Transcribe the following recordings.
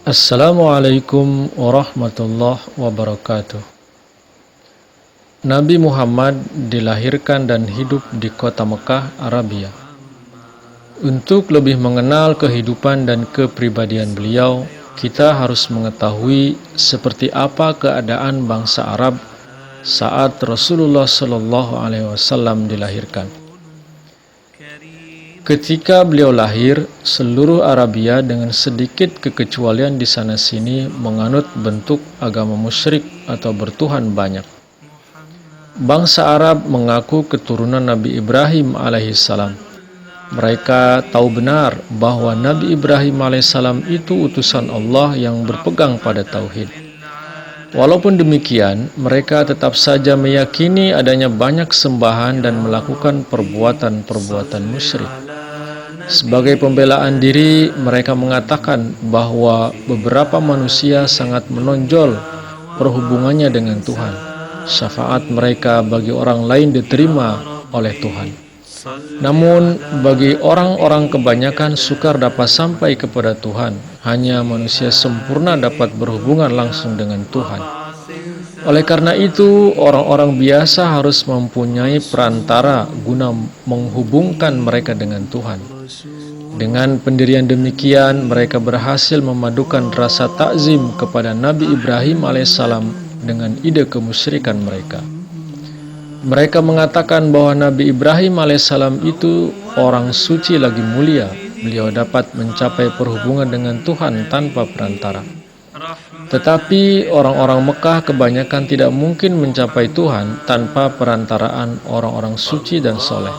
Assalamualaikum warahmatullahi wabarakatuh. Nabi Muhammad dilahirkan dan hidup di kota Mekah, Arabia. Untuk lebih mengenal kehidupan dan kepribadian beliau, kita harus mengetahui seperti apa keadaan bangsa Arab saat Rasulullah SAW dilahirkan. Ketika beliau lahir, seluruh Arabia dengan sedikit kekecualian di sana-sini menganut bentuk agama musyrik atau bertuhan banyak. Bangsa Arab mengaku keturunan Nabi Ibrahim alaihissalam. Mereka tahu benar bahwa Nabi Ibrahim alaihissalam itu utusan Allah yang berpegang pada tauhid. Walaupun demikian, mereka tetap saja meyakini adanya banyak sembahan dan melakukan perbuatan-perbuatan musyrik. Sebagai pembelaan diri, mereka mengatakan bahwa beberapa manusia sangat menonjol perhubungannya dengan Tuhan. Syafaat mereka bagi orang lain diterima oleh Tuhan. Namun, bagi orang-orang kebanyakan sukar dapat sampai kepada Tuhan. Hanya manusia sempurna dapat berhubungan langsung dengan Tuhan. Oleh karena itu, orang-orang biasa harus mempunyai perantara guna menghubungkan mereka dengan Tuhan. Dengan pendirian demikian, mereka berhasil memadukan rasa takzim kepada Nabi Ibrahim alaihissalam dengan ide kemusyrikan mereka. Mereka mengatakan bahwa Nabi Ibrahim alaihissalam itu orang suci lagi mulia. Beliau dapat mencapai perhubungan dengan Tuhan tanpa perantara. Tetapi orang-orang Mekah kebanyakan tidak mungkin mencapai Tuhan tanpa perantaraan orang-orang suci dan soleh.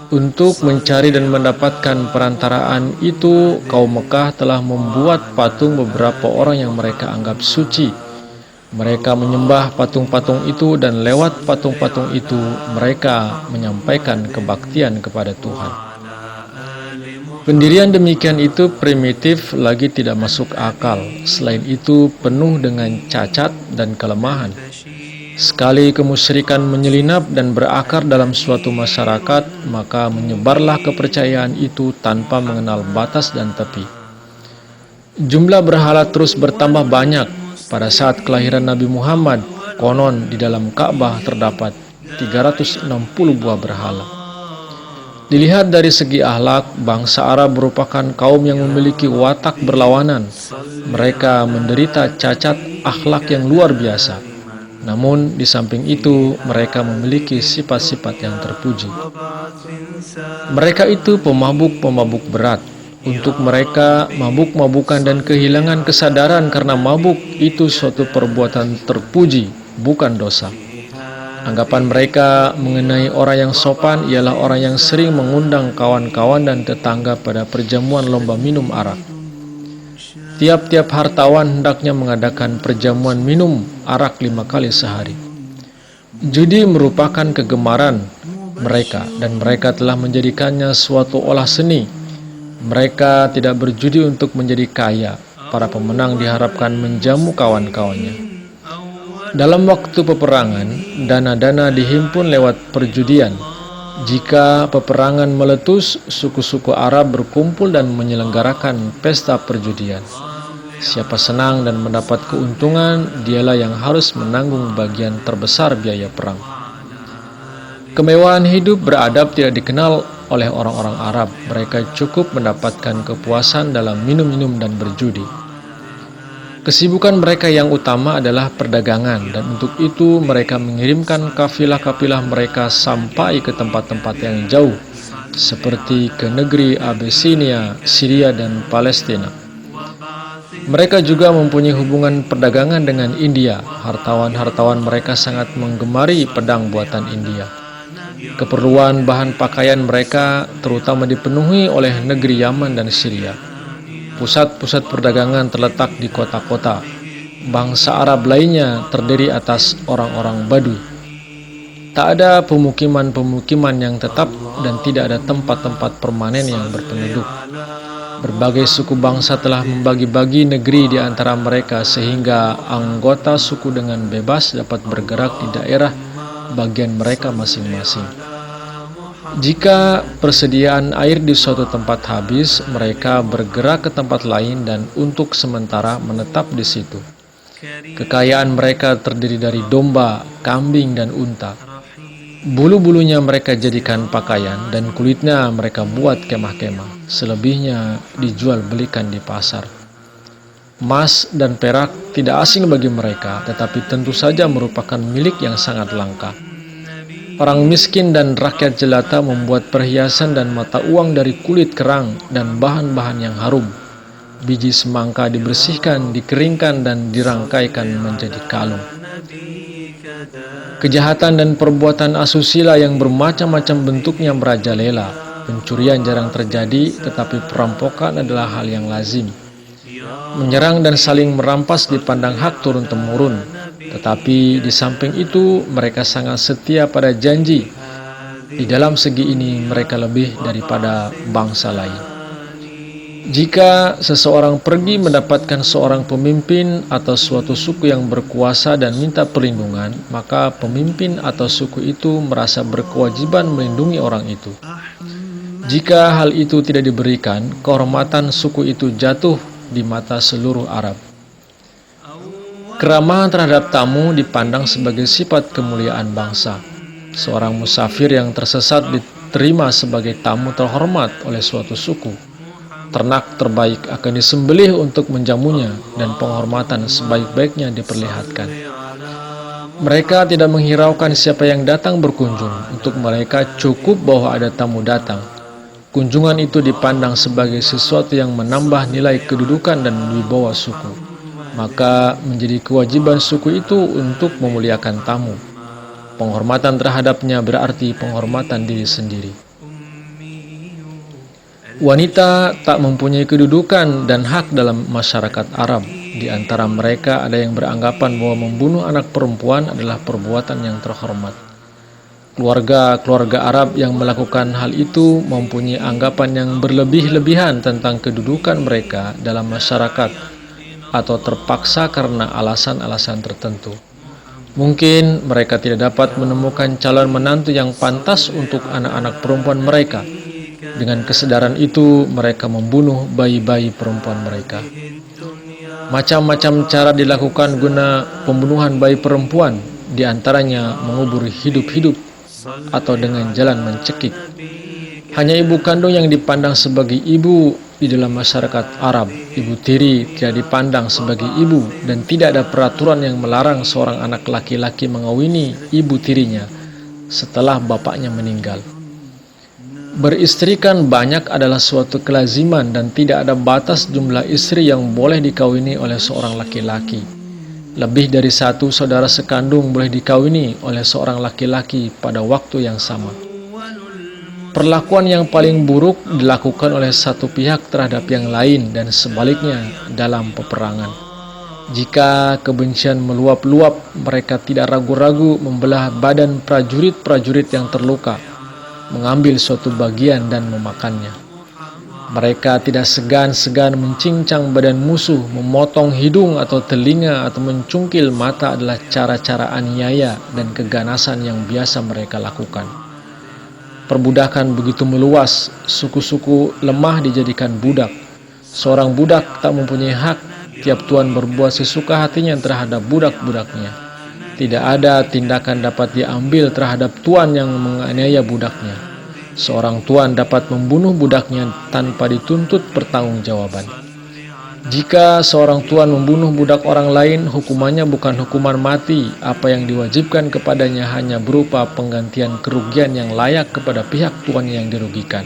Untuk mencari dan mendapatkan perantaraan itu, kaum Mekah telah membuat patung beberapa orang yang mereka anggap suci. Mereka menyembah patung-patung itu dan lewat patung-patung itu mereka menyampaikan kebaktian kepada Tuhan. Pendirian demikian itu primitif lagi tidak masuk akal. Selain itu penuh dengan cacat dan kelemahan. Sekali kemusyrikan menyelinap dan berakar dalam suatu masyarakat, maka menyebarlah kepercayaan itu tanpa mengenal batas dan tepi. Jumlah berhala terus bertambah banyak. Pada saat kelahiran Nabi Muhammad, konon di dalam Ka'bah terdapat 360 buah berhala. Dilihat dari segi akhlak, bangsa Arab merupakan kaum yang memiliki watak berlawanan. Mereka menderita cacat akhlak yang luar biasa. Namun di samping itu, mereka memiliki sifat-sifat yang terpuji. Mereka itu pemabuk-pemabuk berat. Untuk mereka, mabuk-mabukan dan kehilangan kesadaran karena mabuk itu suatu perbuatan terpuji, bukan dosa. Anggapan mereka mengenai orang yang sopan ialah orang yang sering mengundang kawan-kawan dan tetangga pada perjamuan lomba minum arak. Tiap-tiap hartawan hendaknya mengadakan perjamuan minum arak 5 kali sehari. Judi merupakan kegemaran mereka dan mereka telah menjadikannya suatu olah seni. Mereka tidak berjudi untuk menjadi kaya. Para pemenang diharapkan menjamu kawan-kawannya. Dalam waktu peperangan, dana-dana dihimpun lewat perjudian. Jika peperangan meletus, suku-suku Arab berkumpul dan menyelenggarakan pesta perjudian. Siapa senang dan mendapat keuntungan, dialah yang harus menanggung bagian terbesar biaya perang. Kemewahan hidup beradab tidak dikenal oleh orang-orang Arab. Mereka cukup mendapatkan kepuasan dalam minum-minum dan berjudi. Kesibukan mereka yang utama adalah perdagangan, dan untuk itu mereka mengirimkan kafilah-kafilah mereka sampai ke tempat-tempat yang jauh, seperti ke negeri Abyssinia, Syria, dan Palestina. Mereka juga mempunyai hubungan perdagangan dengan India. Hartawan-hartawan mereka sangat menggemari pedang buatan India. Keperluan bahan pakaian mereka terutama dipenuhi oleh negeri Yaman dan Syria. Pusat-pusat perdagangan terletak di kota-kota. Bangsa Arab lainnya terdiri atas orang-orang Badui. Tak ada pemukiman-pemukiman yang tetap dan tidak ada tempat-tempat permanen yang berpenduduk. Berbagai suku bangsa telah membagi-bagi negeri di antara mereka sehingga anggota suku dengan bebas dapat bergerak di daerah bagian mereka masing-masing. Jika persediaan air di suatu tempat habis, mereka bergerak ke tempat lain dan untuk sementara menetap di situ. Kekayaan mereka terdiri dari domba, kambing, dan unta. Bulu-bulunya mereka jadikan pakaian dan kulitnya mereka buat kemah-kemah. Selebihnya dijual belikan di pasar. Emas dan perak tidak asing bagi mereka, tetapi tentu saja merupakan milik yang sangat langka. Orang miskin dan rakyat jelata membuat perhiasan dan mata uang dari kulit kerang dan bahan-bahan yang harum. Biji semangka dibersihkan, dikeringkan, dan dirangkaikan menjadi kalung. Kejahatan dan perbuatan asusila yang bermacam-macam bentuknya merajalela. Pencurian jarang terjadi, tetapi perampokan adalah hal yang lazim. Menyerang dan saling merampas dipandang hak turun-temurun, tetapi di samping itu mereka sangat setia pada janji. Di dalam segi ini mereka lebih daripada bangsa lain. Jika seseorang pergi mendapatkan seorang pemimpin atau suatu suku yang berkuasa dan minta perlindungan, maka pemimpin atau suku itu merasa berkewajiban melindungi orang itu. Jika hal itu tidak diberikan, kehormatan suku itu jatuh di mata seluruh Arab. Keramahan terhadap tamu dipandang sebagai sifat kemuliaan bangsa. Seorang musafir yang tersesat diterima sebagai tamu terhormat oleh suatu suku. Ternak terbaik akan disembelih untuk menjamunya dan penghormatan sebaik-baiknya diperlihatkan. Mereka tidak menghiraukan siapa yang datang berkunjung. Untuk mereka cukup bahwa ada tamu datang. Kunjungan itu dipandang sebagai sesuatu yang menambah nilai kedudukan dan wibawa suku. Maka menjadi kewajiban suku itu untuk memuliakan tamu. Penghormatan terhadapnya berarti penghormatan diri sendiri. Wanita tak mempunyai kedudukan dan hak dalam masyarakat Arab. Di antara mereka ada yang beranggapan bahwa membunuh anak perempuan adalah perbuatan yang terhormat. Keluarga-keluarga Arab yang melakukan hal itu mempunyai anggapan yang berlebih-lebihan tentang kedudukan mereka dalam masyarakat atau terpaksa karena alasan-alasan tertentu. Mungkin mereka tidak dapat menemukan calon menantu yang pantas untuk anak-anak perempuan mereka. Dengan kesadaran itu, mereka membunuh bayi-bayi perempuan mereka. Macam-macam cara dilakukan guna pembunuhan bayi perempuan, di antaranya mengubur hidup-hidup atau dengan jalan mencekik. Hanya ibu kandung yang dipandang sebagai ibu di dalam masyarakat Arab. Ibu tiri tidak dipandang sebagai ibu dan tidak ada peraturan yang melarang seorang anak laki-laki mengawini ibu tirinya setelah bapaknya meninggal. Beristrikan banyak adalah suatu kelaziman dan tidak ada batas jumlah istri yang boleh dikawini oleh seorang laki-laki. Lebih dari satu saudara sekandung boleh dikawini oleh seorang laki-laki pada waktu yang sama. Perlakuan yang paling buruk dilakukan oleh satu pihak terhadap yang lain dan sebaliknya dalam peperangan. Jika kebencian meluap-luap, mereka tidak ragu-ragu membelah badan prajurit-prajurit yang terluka, mengambil suatu bagian dan memakannya. Mereka tidak segan-segan mencincang badan musuh, memotong hidung atau telinga atau mencungkil mata adalah cara-cara aniaya dan keganasan yang biasa mereka lakukan. Perbudakan begitu meluas, suku-suku lemah dijadikan budak. Seorang budak tak mempunyai hak, tiap tuan berbuat sesuka hatinya terhadap budak-budaknya. Tidak ada tindakan dapat diambil terhadap tuan yang menganiaya budaknya. Seorang tuan dapat membunuh budaknya tanpa dituntut pertanggungjawaban. Jika seorang tuan membunuh budak orang lain, hukumannya bukan hukuman mati. Apa yang diwajibkan kepadanya hanya berupa penggantian kerugian yang layak kepada pihak tuan yang dirugikan.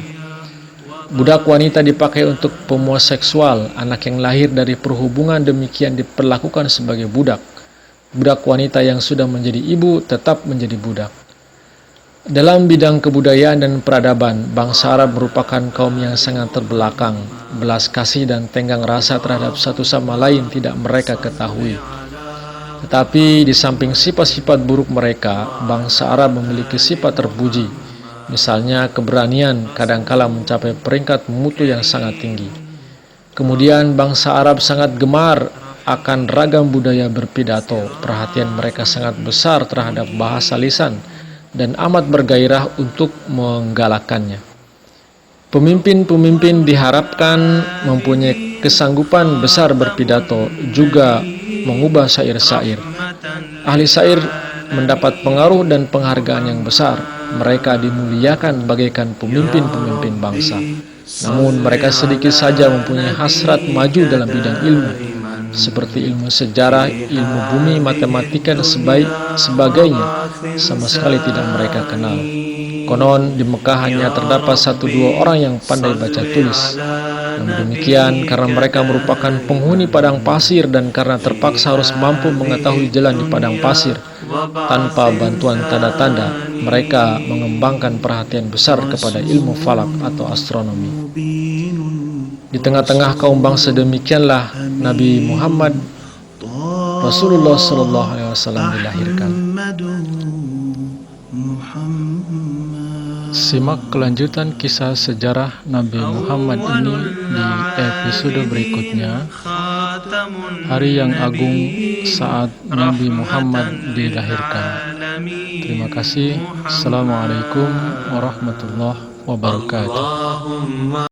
Budak wanita dipakai untuk pemuas seksual. Anak yang lahir dari perhubungan demikian diperlakukan sebagai budak. Budak wanita yang sudah menjadi ibu tetap menjadi budak. Dalam bidang kebudayaan dan peradaban, bangsa Arab merupakan kaum yang sangat terbelakang. Belas kasih dan tenggang rasa terhadap satu sama lain tidak mereka ketahui. Tetapi di samping sifat-sifat buruk mereka, bangsa Arab memiliki sifat terpuji. Misalnya keberanian kadangkala mencapai peringkat mutu yang sangat tinggi. Kemudian bangsa Arab sangat gemar akan ragam budaya berpidato. Perhatian mereka sangat besar terhadap bahasa lisan dan amat bergairah untuk menggalakkannya. Pemimpin-pemimpin diharapkan mempunyai kesanggupan besar berpidato, juga mengubah syair-syair. Ahli syair mendapat pengaruh dan penghargaan yang besar. Mereka dimuliakan bagaikan pemimpin-pemimpin bangsa. Namun mereka sedikit saja mempunyai hasrat maju dalam bidang ilmu, seperti ilmu sejarah, ilmu bumi, matematika, dan sebagainya, sama sekali tidak mereka kenal. Konon di Mekah hanya terdapat 1-2 orang yang pandai baca tulis. Namun demikian, karena mereka merupakan penghuni padang pasir dan karena terpaksa harus mampu mengetahui jalan di padang pasir tanpa bantuan tanda-tanda, mereka mengembangkan perhatian besar kepada ilmu falak atau astronomi. Di tengah-tengah kaum bangsa demikianlah Nabi Muhammad Rasulullah SAW dilahirkan. Simak kelanjutan kisah sejarah Nabi Muhammad ini di episode berikutnya, hari yang agung saat Nabi Muhammad dilahirkan. Terima kasih. Assalamualaikum warahmatullahi wabarakatuh.